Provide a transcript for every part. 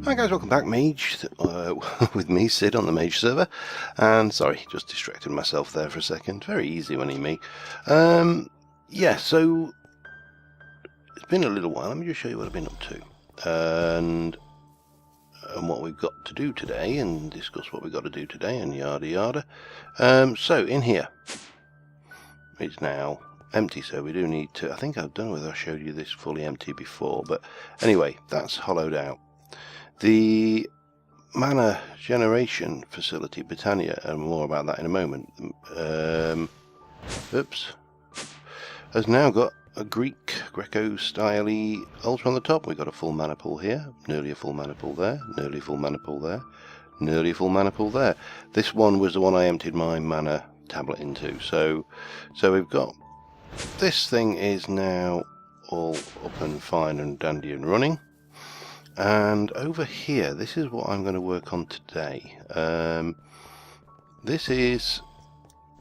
Hi guys, welcome back, Mage, with me, Sid, on the Mage server, and sorry, just distracted myself there for a second, very easy when you me. Yeah, so, it's been a little while, let me just show you what I've been up to, and what we've got to do today, and discuss what we've got to do today, and yada yada. So, in here, it's now empty, so we do need to, I think I don't know whether I showed you this fully empty before, but anyway, that's hollowed out. The mana generation facility, Britannia, and more about that in a moment, has now got a Greco-style-y altar on the top. We've got a full mana pool here, nearly a full mana pool there, nearly a full mana pool there, nearly a full mana pool there. This one was the one I emptied my mana tablet into. So we've got, this thing is now all up and fine and dandy and running. And over here, this is what I'm going to work on today. This is,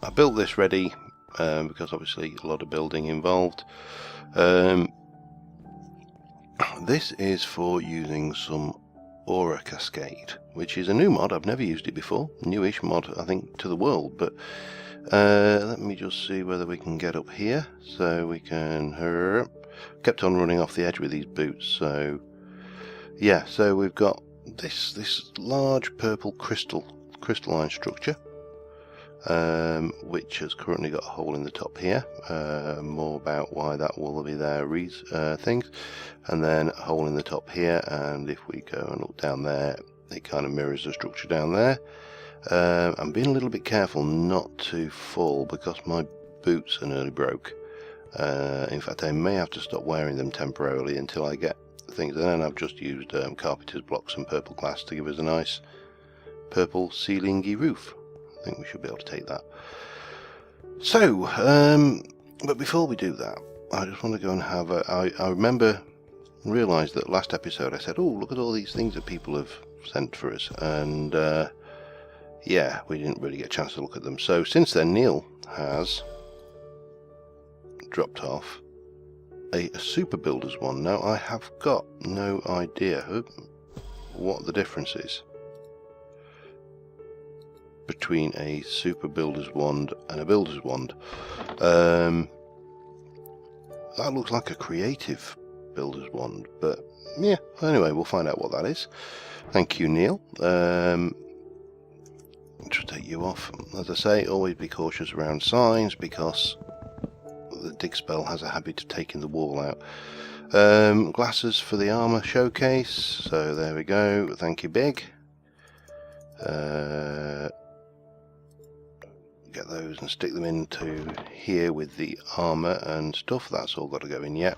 I built this ready because obviously a lot of building involved. This is for using some Aura Cascade, which is a new mod. I've never used it before. Newish mod, I think, to the world. But let me just see whether we can get up here. So we can... Kept on running off the edge with these boots, so... Yeah, so we've got this large purple crystalline structure, which has currently got a hole in the top here. More about why that will be there, things, and then a hole in the top here. And if we go and look down there, it kind of mirrors the structure down there. I'm being a little bit careful not to fall because my boots are nearly broke. In fact, I may have to stop wearing them temporarily until I get things, and then I've just used carpenter's blocks and purple glass to give us a nice purple ceilingy roof. I think we should be able to take that. So, but before we do that, I just want to go and have a... I remember, realised that last episode I said, oh, look at all these things that people have sent for us, and yeah, we didn't really get a chance to look at them. So since then, Neil has dropped off a super builder's wand. Now I have got no idea what the difference is between a super builder's wand and a builder's wand. That looks like a creative builder's wand, but yeah, anyway, we'll find out what that is. Thank you, Neil. Just take you off. As I say, always be cautious around signs because the dig spell has a habit of taking the wall out. Glasses for the armour showcase, so there we go, thank you, Big. Get those and stick them into here with the armour and stuff. That's all got to go in yet.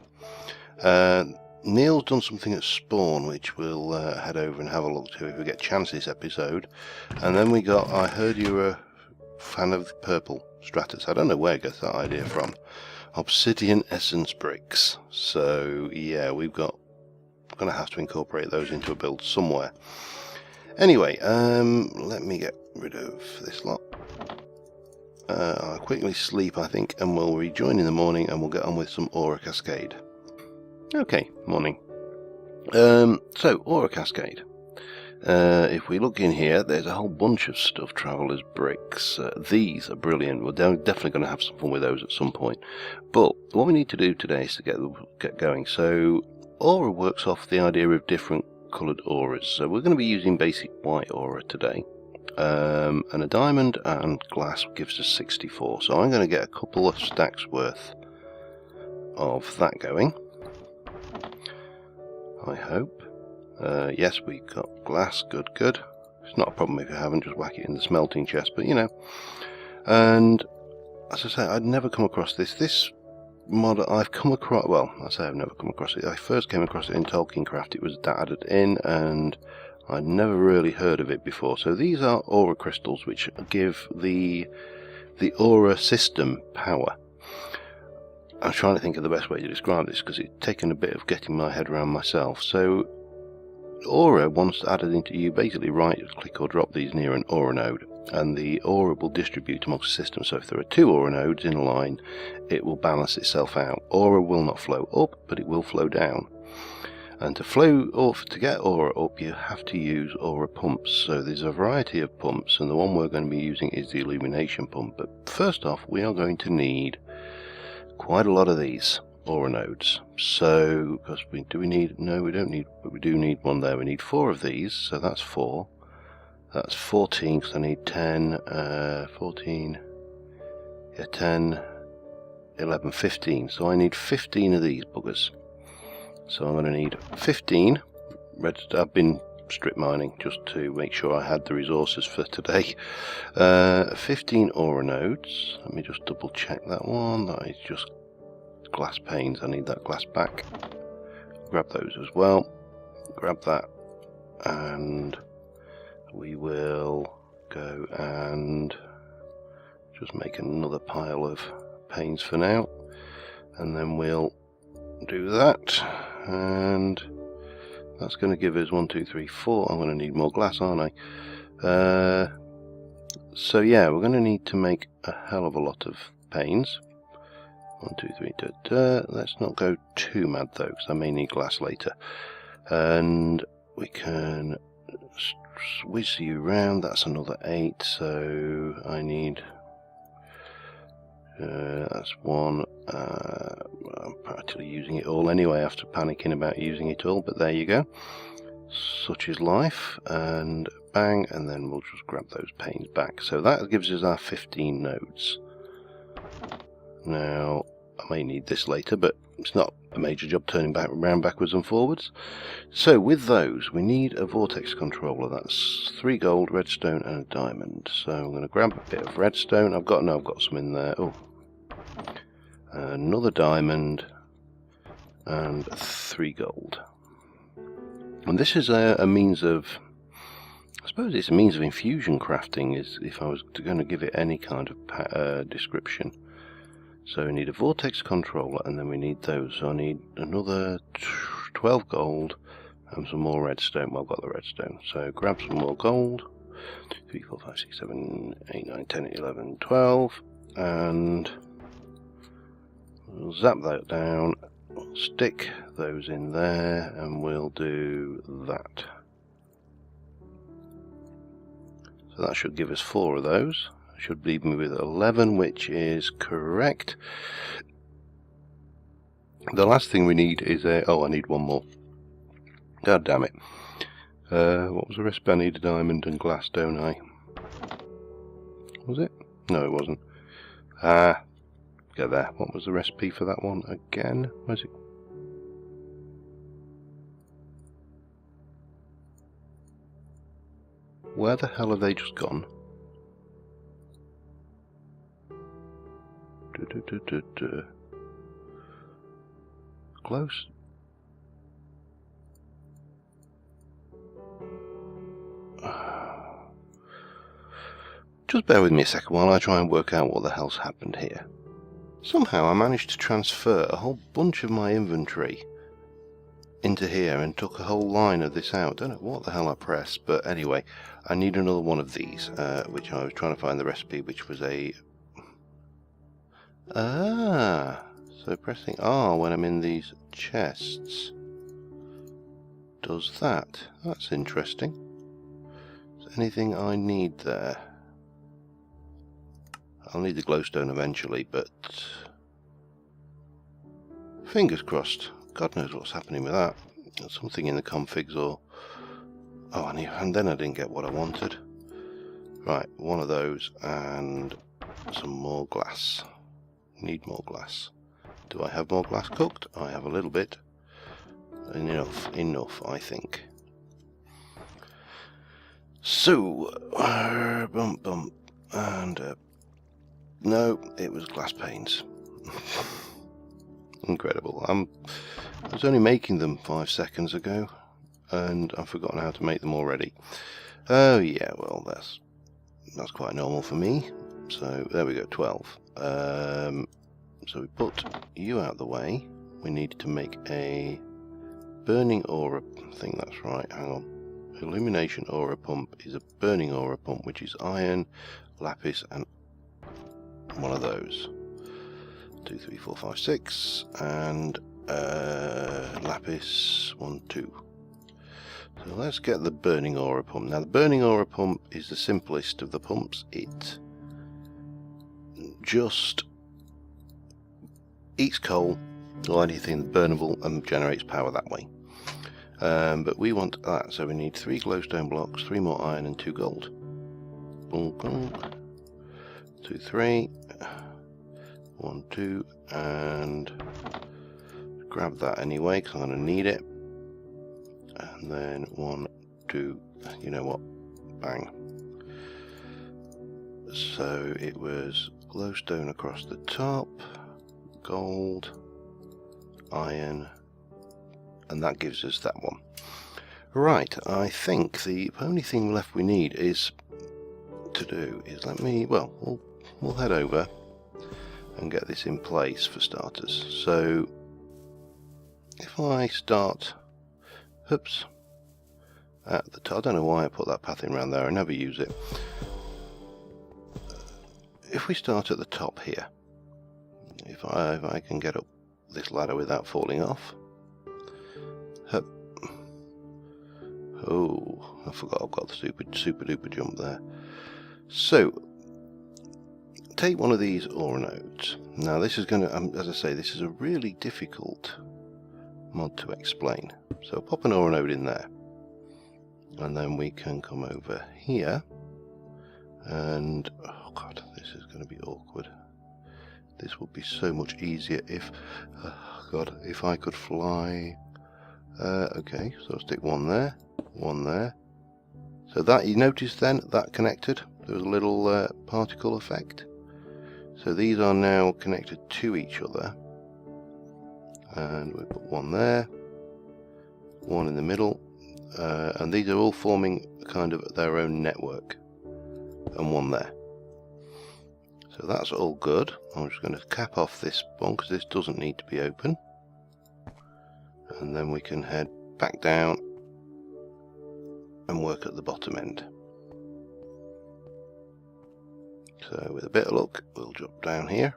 Neil's done something at Spawn which we'll head over and have a look to if we get a chance this episode. And then we got, I heard you were a fan of the purple Stratus. I don't know where I got that idea from. Obsidian essence bricks. So yeah, we're going to have to incorporate those into a build somewhere. Anyway, let me get rid of this lot. I'll quickly sleep, I think, and we'll rejoin in the morning and we'll get on with some Aura Cascade. Okay, morning. So, Aura Cascade. If we look in here, there's a whole bunch of stuff, Traveller's bricks. These are brilliant. We're definitely going to have some fun with those at some point. But what we need to do today is to get going. So Aura works off the idea of different coloured auras. So we're going to be using basic white aura today. And a diamond and glass gives us 64. So I'm going to get a couple of stacks worth of that going, I hope. Yes, we got glass, good. It's not a problem if you haven't, just whack it in the smelting chest, but you know. And as I say, I'd never come across this mod. I've come across, well, I say I've never come across it. I first came across it in Tolkiencraft. It was added in, and I'd never really heard of it before. So these are aura crystals, which give the aura system power. I'm trying to think of the best way to describe this because it's taken a bit of getting my head around myself. So Aura, once added into, you basically right click or drop these near an aura node, and the aura will distribute amongst the system. So if there are two aura nodes in a line, it will balance itself out. Aura will not flow up, but it will flow down. And to get aura up, you have to use aura pumps. So there's a variety of pumps, and the one we're going to be using is the illumination pump. But first off, we are going to need quite a lot of these aura nodes. So, because we don't need, but we do need one there. We need 4 of these, so that's 4. That's 14, because I need 10, 14, yeah, 10, 11, 15. So I need 15 of these buggers. So I'm going to need 15 redstone. I've been strip mining just to make sure I had the resources for today. 15 aura nodes. Let me just double check that one. That is just glass panes. I need that glass back. Grab those as well. Grab that, and we will go and just make another pile of panes for now, and then we'll do that, and that's going to give us 1, 2, 3, 4. I'm going to need more glass, aren't I? So yeah, we're going to need to make a hell of a lot of panes. 1, 2, 3, let's not go too mad though, because I may need glass later. And we can whiz you around. That's another 8, so I need that's 1. I'm practically using it all anyway after panicking about using it all, but there you go. Such is life. And bang, and then we'll just grab those panes back. So that gives us our 15 nodes. Now, I may need this later, but it's not a major job turning around backwards and forwards. So with those, we need a vortex controller. That's 3 gold, redstone, and a diamond. So I'm going to grab a bit of redstone. I've got some in there. Oh, another diamond, and 3 gold. And this is a means of, I suppose it's a means of infusion crafting, is if I was going to give it any kind of description. So we need a vortex controller, and then we need those. So I need another 12 gold and some more redstone. Well, I've got the redstone. So grab some more gold. 3, 4, 5, 6, 7, 8, 9, 10, 11, 12. And we'll zap that down. We'll stick those in there, and we'll do that. So that should give us 4 of those. Should leave me with 11, which is correct. The last thing we need is oh, I need 1 more. God damn it. What was the recipe? I need a diamond and glass, don't I? Was it? No, it wasn't. Get there. What was the recipe for that one again? Where's it? Where the hell have they just gone? Close. Just bear with me a second while I try and work out what the hell's happened here. Somehow I managed to transfer a whole bunch of my inventory into here and took a whole line of this out. Don't know what the hell I pressed, but anyway, I need another one of these, which I was trying to find the recipe, which was a... so pressing R when I'm in these chests does that. That's interesting. Is there anything I need there? I'll need the glowstone eventually, but fingers crossed. God knows what's happening with that. There's something in the configs, or oh, and then I didn't get what I wanted. Right, 1 of those and some more glass. Need more glass. Do I have more glass cooked? I have a little bit. Enough, I think. So, and no, it was glass panes. Incredible. I was only making them 5 seconds ago, and I've forgotten how to make them already. Oh yeah, well that's quite normal for me. So there we go, 12. So we put you out of the way. We need to make a burning aura. I think that's right. Hang on. Illumination aura pump is a burning aura pump, which is iron, lapis, and 1 of those. 2, 3, 4, 5, 6, and lapis, 1, 2. So let's get the burning aura pump. Now the burning aura pump is the simplest of the pumps. It just eats coal or anything burnable and generates power that way. But we want that, so we need 3 glowstone blocks, 3 more iron and 2 gold. 2, 3, 1, 2, and grab that anyway because I'm going to need it. And then 1, 2, you know what, bang. So it was glowstone across the top, gold, iron, and that gives us that one. Right, I think the only thing left we need is to do is we'll head over and get this in place for starters. So if I start, oops, at the top, I don't know why I put that path in around there, I never use it. If we start at the top here, if I can get up this ladder without falling off, hup. Oh, I forgot I've got the super duper jump there. So take one of these aura nodes. Now this is going to, as I say, this is a really difficult mod to explain. So pop an aura node in there, and then we can come over here, and oh god, this is going to be awkward. This would be so much easier if, oh god, if I could fly. Okay, so I'll stick one there, one there. So that, you notice then, that connected, there was a little particle effect. So these are now connected to each other. And we put one there, one in the middle, and these are all forming kind of their own network, and one there. So that's all good. I'm just going to cap off this one because this doesn't need to be open, and then we can head back down and work at the bottom end. So with a bit of luck, we'll drop down here.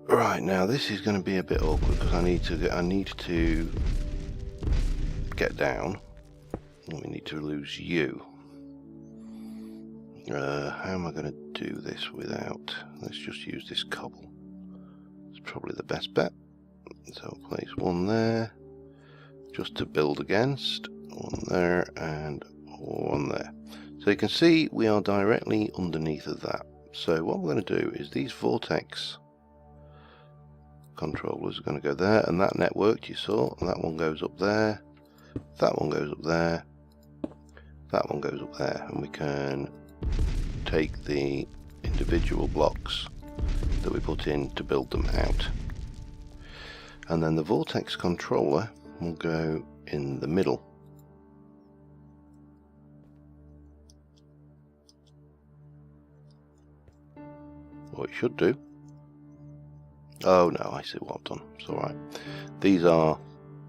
Right, now this is going to be a bit awkward because I need to get down. We need to lose you. How am I going to do this without? Let's just use this cobble. It's probably the best bet. So I'll place one there, just to build against. One there and one there. So you can see we are directly underneath of that. So what we're going to do is these vortex controllers are going to go there, and that network you saw, and that one goes up there, that one goes up there, that one goes up there, and we can take the individual blocks that we put in to build them out. And then the vortex controller will go in the middle. Or it should do. Oh no, I see what I've done. It's alright. These are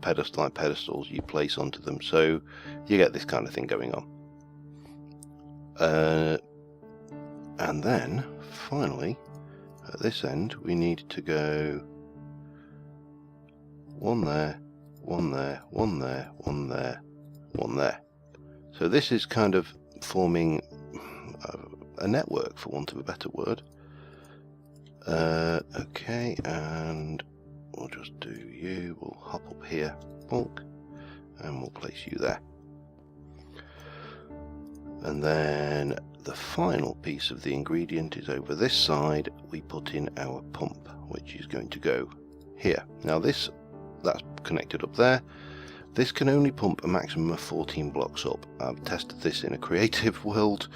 pedestals you place onto them, so you get this kind of thing going on. And then, finally, at this end, we need to go one there, one there, one there, one there, one there. So this is kind of forming a network, for want of a better word. Okay, and we'll just do you. We'll hop up here, bulk, and we'll place you there. And then the final piece of the ingredient is over this side. We put in our pump, which is going to go here. Now that's connected up there. This can only pump a maximum of 14 blocks up. I've tested this in a creative world,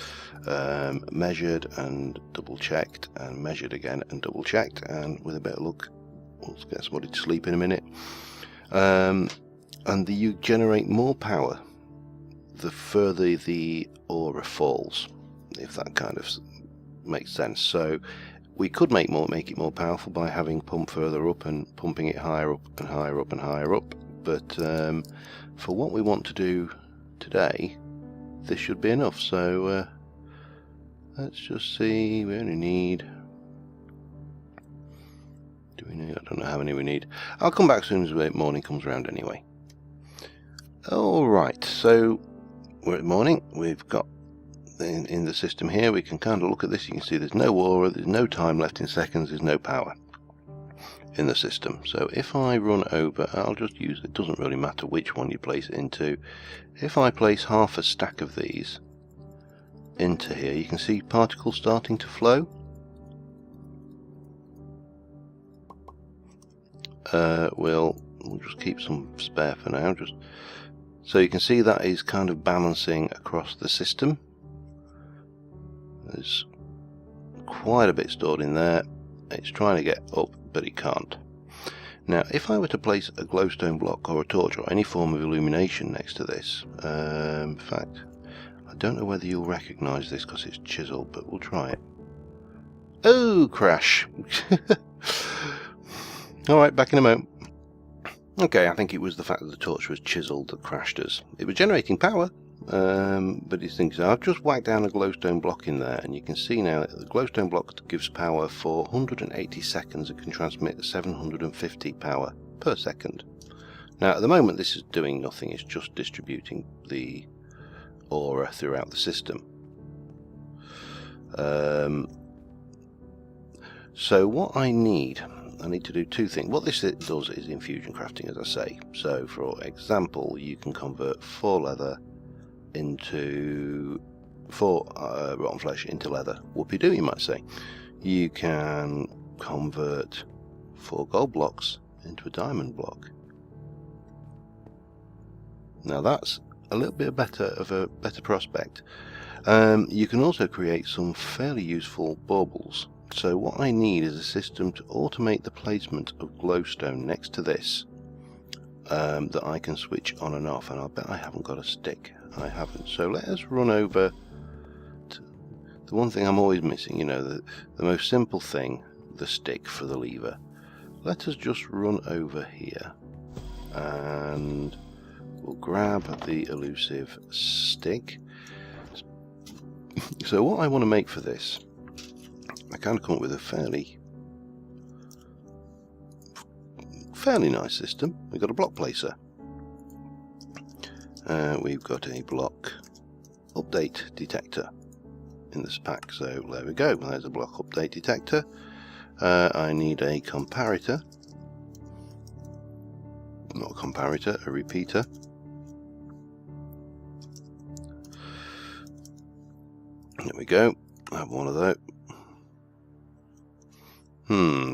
measured and double checked, and measured again and double checked, and with a bit of luck, we'll get somebody to sleep in a minute. And you generate more power the further the aura falls, if that kind of makes sense. So we could make it more powerful by having pump further up and pumping it higher up and higher up and higher up. But for what we want to do today, this should be enough. So let's just see, we only need Do we need? I don't know how many we need. I'll come back as soon as the morning comes around anyway. Alright, so we're at morning. We've got in the system here, we can kind of look at this. You can see there's no aura, there's no time left in seconds, there's no power in the system. So if I run over, I'll just use, it doesn't really matter which one you place it into. If I place half a stack of these into here, you can see particles starting to flow. We'll just keep some spare for now, just so you can see that is kind of balancing across the system. There's quite a bit stored in there. It's trying to get up, but it can't. Now, if I were to place a glowstone block or a torch or any form of illumination next to this, in fact, I don't know whether you'll recognise this because it's chiseled, but we'll try it. Oh, crash! Alright, back in a moment. Okay, I think it was the fact that the torch was chiseled that crashed us. It was generating power, but these things. I've just whacked down a glowstone block in there, and you can see now that the glowstone block gives power for 180 seconds and can transmit 750 power per second. Now, at the moment, this is doing nothing. It's just distributing the aura throughout the system. So what I need to do two things. What this does is infusion crafting, as I say. So, for example, you can convert 4 leather into 4 rotten flesh into leather. Whoopie-doo, you might say. You can convert 4 gold blocks into a diamond block. Now that's a little bit of a better prospect. You can also create some fairly useful baubles. So what I need is a system to automate the placement of glowstone next to this that I can switch on and off, and I'll bet I haven't got a stick. I haven't. So let us run over to the one thing I'm always missing, you know, the most simple thing, the stick for the lever. Let us just run over here and we'll grab the elusive stick. So what I want to make for this, I kind of come up with a fairly nice system. We've got a block placer. We've got a block update detector in this pack. So there we go. There's a block update detector. I need a comparator. Not a comparator, a repeater. There we go. I have one of those.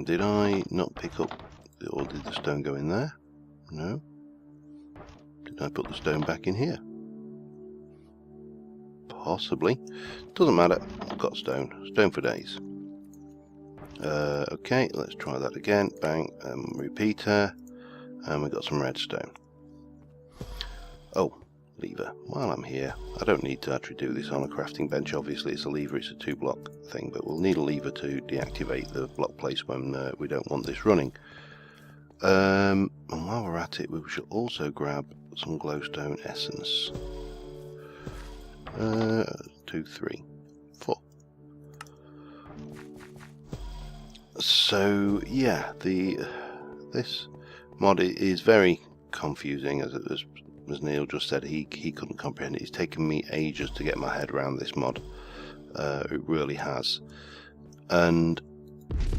Did I not pick up, or did the stone go in there? No. Did I put the stone back in here? Possibly. Doesn't matter. I've got stone. Stone for days. Okay, let's try that again. Bang. Repeater. And we've got some redstone. Oh, lever. While I'm here, I don't need to actually do this on a crafting bench. Obviously, it's a lever. It's a 2-block thing, but we'll need a lever to deactivate the block place when we don't want this running. And while we're at it, we should also grab some glowstone essence. 2, 3, 4. So yeah, this mod is very confusing, as Neil just said. He couldn't comprehend it. It's taken me ages to get my head around this mod. It really has. And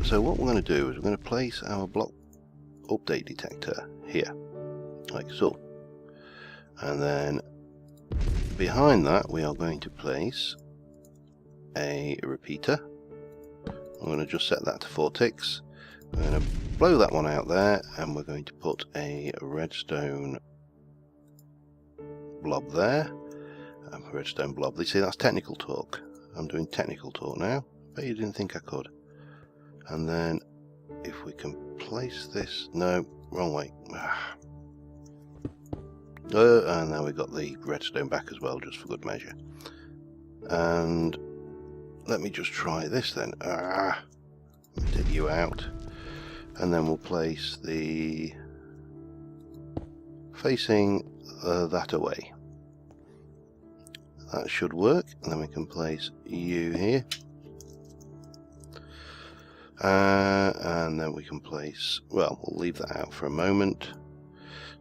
so what we're going to do is we're going to place our block update detector here, like so, and then behind that we are going to place a repeater. I'm going to just set that to 4 ticks. We're going to blow that one out there, and we're going to put a redstone blob there. Redstone blob. You see, that's technical talk. I'm doing technical talk now. Bet you didn't think I could. And then if we can place this, no, wrong way. And now we've got the redstone back as well, just for good measure. And let me just try this then. Dig you out. And then we'll place the facing that away. That should work. And then we can place you here. And then we can place, well, we'll leave that out for a moment.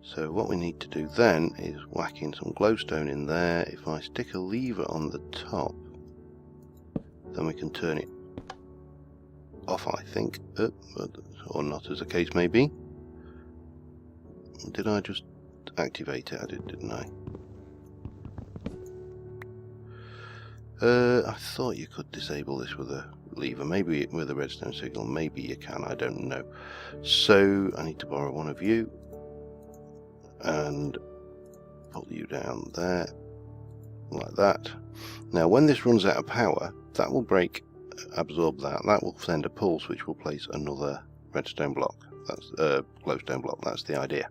So what we need to do then is whack in some glowstone in there. If I stick a lever on the top, then we can turn it off, I think, or not, as the case may be. Did I just activate it? I did, didn't I? I thought you could disable this with a lever, maybe with a redstone signal, maybe you can, I don't know. So I need to borrow one of you and pull you down there, like that. Now when this runs out of power, that will absorb that will send a pulse which will place another redstone block. That's glowstone block, that's the idea.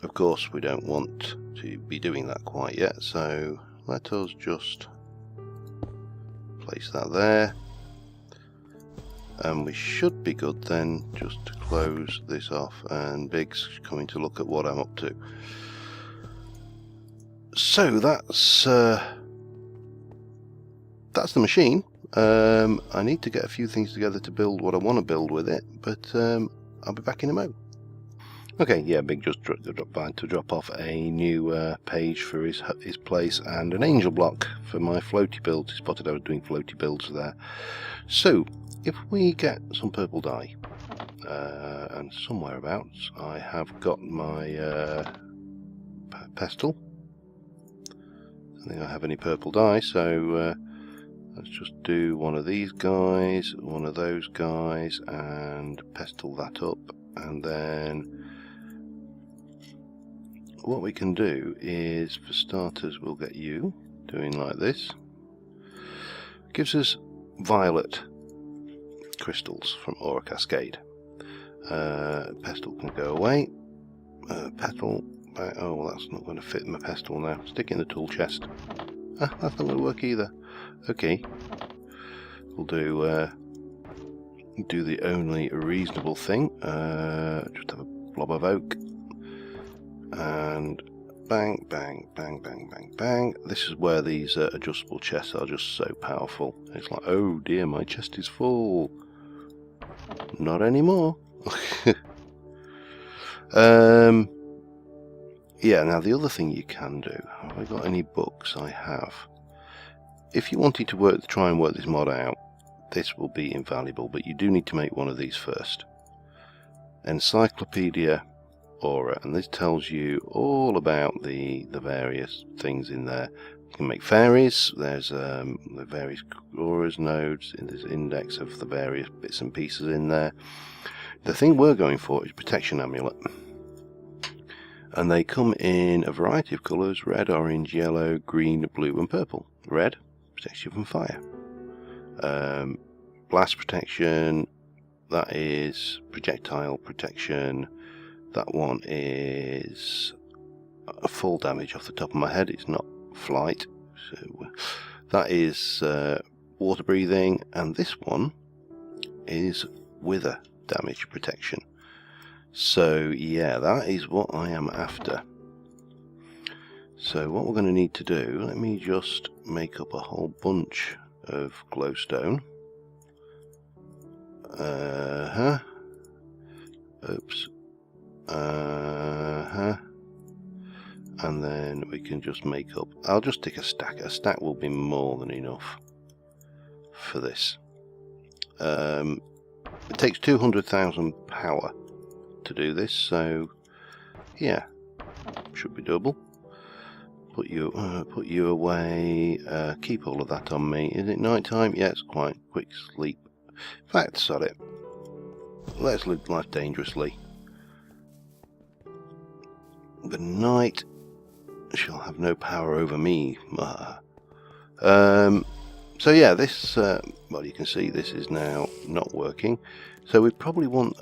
Of course we don't want to be doing that quite yet, so let us just place that there, and we should be good then just to close this off, and Big's coming to look at what I'm up to. So that's the machine. I need to get a few things together to build what I want to build with it, but I'll be back in a moment. Okay, yeah, Big just dropped by to drop off a new page for his place and an angel block for my floaty builds. He spotted I was doing floaty builds there. So, if we get some purple dye, and somewhere abouts I have got my pestle. I don't think I have any purple dye, so let's just do one of these guys, one of those guys, and pestle that up, and then what we can do is, for starters, we'll get you doing like this. Gives us violet crystals from Aura Cascade. Pestle can go away. Petal back. Oh, well, that's not going to fit my pestle now. Stick in the tool chest. Ah, that's not going to work either. Okay, we'll do the only reasonable thing. Just have a blob of oak. And bang, bang, bang, bang, bang, bang. This is where these adjustable chests are just so powerful. It's like, oh dear, my chest is full. Not anymore. Yeah, now the other thing you can do, have I got any books? I have. If you wanted to try and work this mod out, this will be invaluable, but you do need to make one of these first. Encyclopedia Aura, and this tells you all about the various things in there. You can make fairies. There's the various auras nodes, and there's an index of the various bits and pieces in there. The thing we're going for is protection amulet, and they come in a variety of colours: red, orange, yellow, green, blue and purple. Red protects you from fire. Blast protection, that is projectile protection. That one is a full damage off the top of my head. It's not flight. So that is water breathing, and this one is wither damage protection. So yeah, that is what I am after. So what we're going to need to do, let me just make up a whole bunch of glowstone. Oops. And then we can just make up, I'll just take a stack will be more than enough for this. It takes 200,000 power to do this, so yeah, should be doable. Put you away, keep all of that on me. Is it night time? Yeah, it's quite quick sleep. In fact, sod it, let's live life dangerously. The night shall have no power over me. So yeah, this, well, you can see this is now not working. So we probably want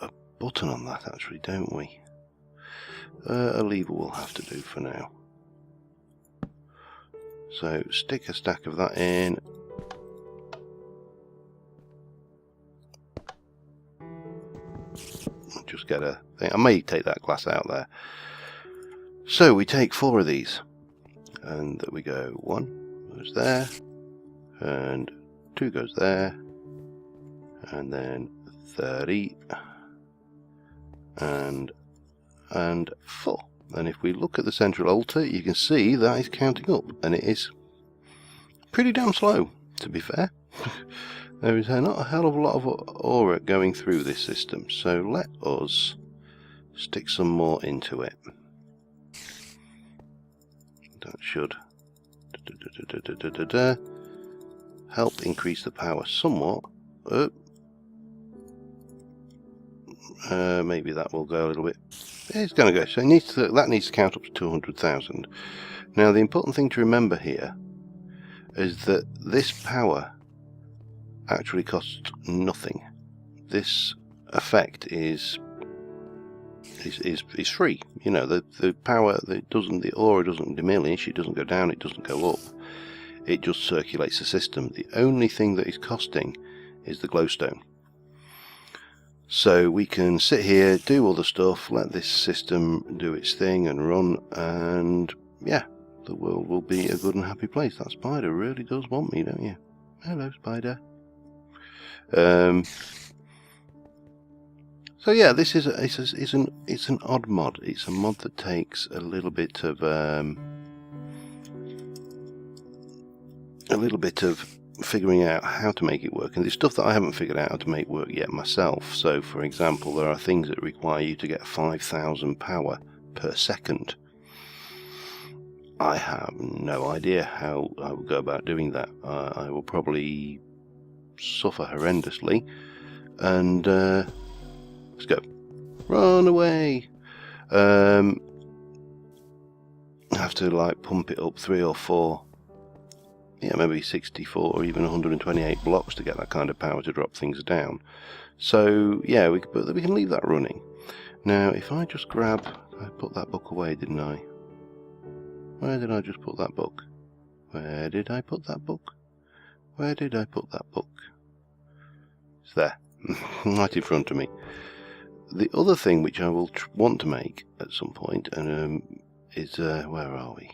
a button on that, actually, don't we? A lever will have to do for now. So stick a stack of that in. Just get a thing. I may take that glass out there. So we take 4 of these, and we go 1 goes there, and 2 goes there, and then 30, and 4. And if we look at the central altar, you can see that is counting up, and it is pretty damn slow, to be fair. There is not a hell of a lot of aura going through this system, so let us stick some more into it. That should help increase the power somewhat. Maybe that will go a little bit. It's going to go. So that needs to count up to 200,000. Now, the important thing to remember here is that this power actually costs nothing. This effect is free. You know, the power that the aura doesn't diminish, it doesn't go down, it doesn't go up. It just circulates the system. The only thing that is costing is the glowstone. So we can sit here, do all the stuff, let this system do its thing and run, and yeah, the world will be a good and happy place. That spider really does want me, don't you? Hello, spider. So yeah, this is it's an odd mod. It's a mod that takes a little bit of figuring out how to make it work, and there's stuff that I haven't figured out how to make work yet myself. So for example, there are things that require you to get 5,000 power per second. I have no idea how I will go about doing that. I will probably suffer horrendously, and let's go. Run away. I have to like pump it up 3 or 4, yeah, maybe 64 or even 128 blocks to get that kind of power to drop things down. So yeah, we can leave that running. Now if I just grab, I put that book away, didn't I? Where did I just put that book? Where did I put that book? Where did I put that book? It's there, right in front of me. The other thing which I will want to make at some point, and is where are we?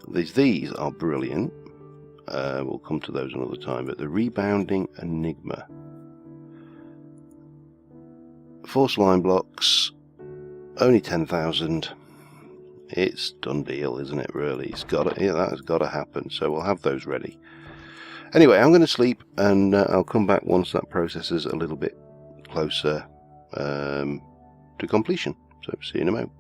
These are brilliant. We'll come to those another time. But the rebounding enigma, 4 slime blocks, only 10,000. It's done deal, isn't it? Really, that has got to happen. So we'll have those ready. Anyway, I'm going to sleep, and I'll come back once that process is a little bit closer to completion. So see you in a moment.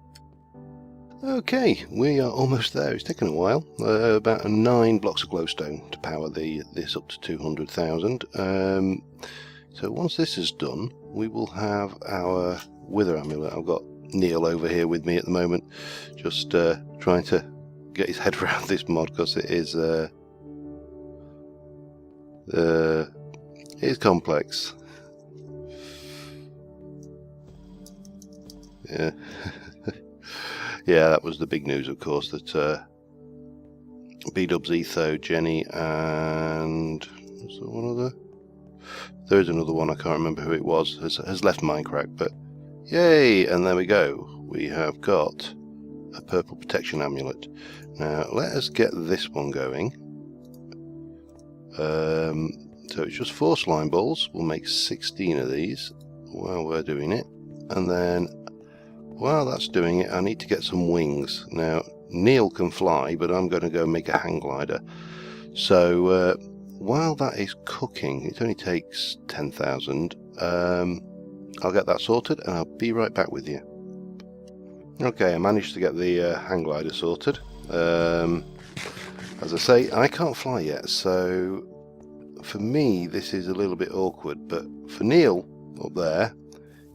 Okay, we are almost there. It's taken a while. About 9 blocks of glowstone to power this up to 200,000. So once this is done, we will have our wither amulet. I've got Neil over here with me at the moment, just trying to get his head around this mod, because it is complex. Yeah. Yeah, that was the big news, of course, that B-Dubs, Etho, Jenny, and was there one other? There is another one, I can't remember who it was, has left Minecraft, but yay! And there we go. We have got a purple protection amulet. Now, let us get this one going. So it's just 4 slime balls. We'll make 16 of these while we're doing it. And then, while that's doing it, I need to get some wings. Now, Neil can fly, but I'm going to go make a hang glider. So, while that is cooking, it only takes 10,000. I'll get that sorted, and I'll be right back with you. Okay, I managed to get the hang glider sorted. As I say, I can't fly yet, so for me this is a little bit awkward, but for Neil up there,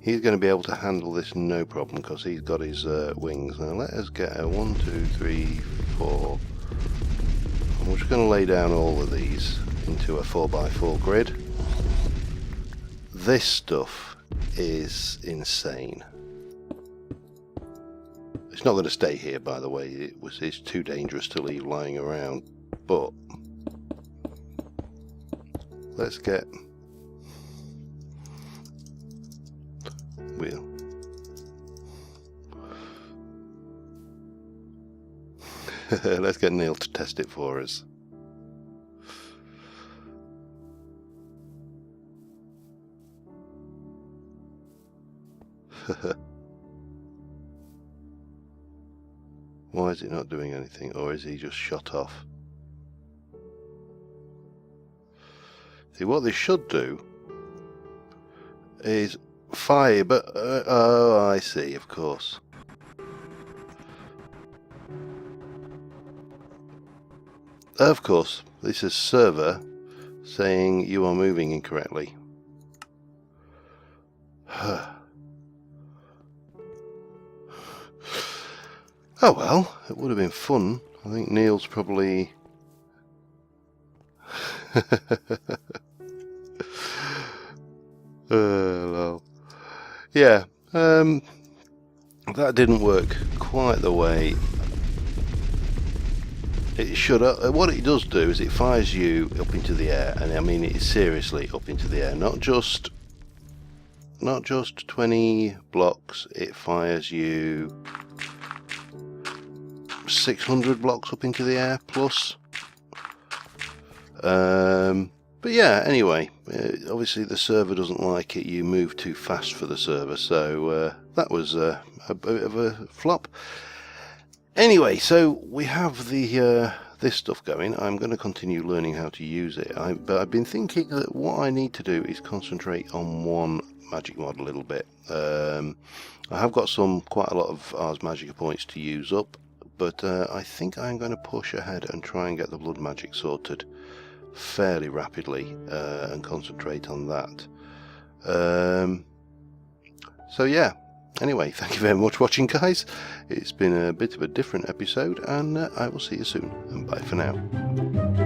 he's going to be able to handle this no problem, because he's got his wings. Now let us get a 1, 2, 3, 4. And we're just going to lay down all of these into a 4x4 grid. This stuff is insane. It's not going to stay here, by the way. It's too dangerous to leave lying around. But let's get let's get Neil to test it for us. Why is it not doing anything, or is he just shut off? See, what they should do is fire, but oh, I see, of course. Of course, this is server saying you are moving incorrectly. Oh well, it would have been fun. I think Neil's probably... well. Yeah, that didn't work quite the way it should. What it does do is it fires you up into the air, and I mean it is seriously up into the air, not just 20 blocks, it fires you 600 blocks up into the air plus. But yeah, anyway, obviously the server doesn't like it, you move too fast for the server, so that was a bit of a flop. Anyway, so we have the this stuff going. I'm going to continue learning how to use it, but I've been thinking that what I need to do is concentrate on one magic mod a little bit. I have got quite a lot of Ars Magica points to use up, but I think I'm going to push ahead and try and get the blood magic sorted fairly rapidly and concentrate on that. So yeah, anyway, thank you very much for watching, guys. It's been a bit of a different episode, and I will see you soon, and bye for now.